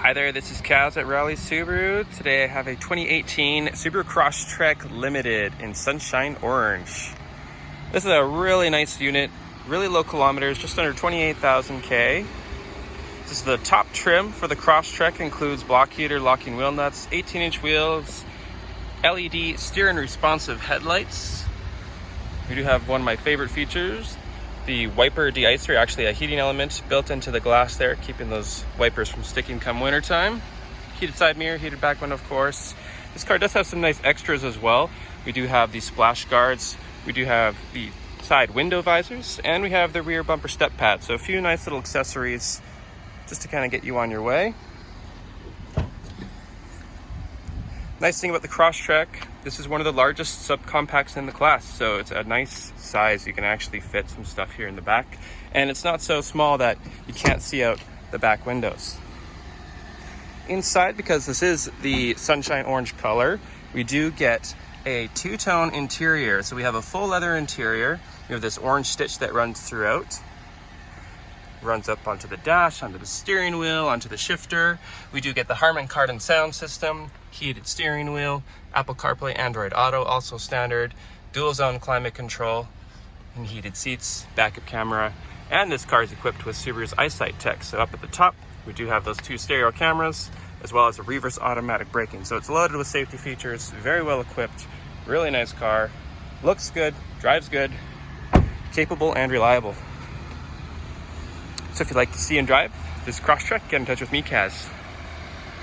Hi there, this is Kaz at Raleigh Subaru. Today I have a 2018 Subaru Crosstrek Limited in Sunshine Orange. This is a really nice unit, really low kilometers, just under 28,000 K. This is the top trim for the Crosstrek, includes block heater, locking wheel nuts, 18-inch wheels, LED steer and responsive headlights. We do have one of my favorite features, the wiper de-icer, actually a heating element built into the glass there, keeping those wipers from sticking come wintertime. Heated side mirror, heated back window, of course. This car does have some nice extras as well. We do have the splash guards, we do have the side window visors, and we have the rear bumper step pad. So a few nice little accessories just to kind of get you on your way. Nice thing about the Crosstrek, this is one of the largest subcompacts in the class, so it's a nice size. You can actually fit some stuff here in the back, and it's not so small that you can't see out the back windows. Inside, because this is the sunshine orange color, we do get a two-tone interior. So we have a full leather interior. We have this orange stitch that runs throughout. Runs up onto the dash, onto the steering wheel, onto the shifter. We do get the Harmon Kardon sound system, heated steering wheel, Apple CarPlay, Android Auto, also standard, dual zone climate control, and heated seats, backup camera, and this car is equipped with Subaru's Eyesight tech. So up at the top, we do have those two stereo cameras, as well as a reverse automatic braking. So it's loaded with safety features, very well equipped, really nice car, looks good, drives good, capable and reliable. So if you'd like to see and drive this Crosstrek, get in touch with me, Kaz.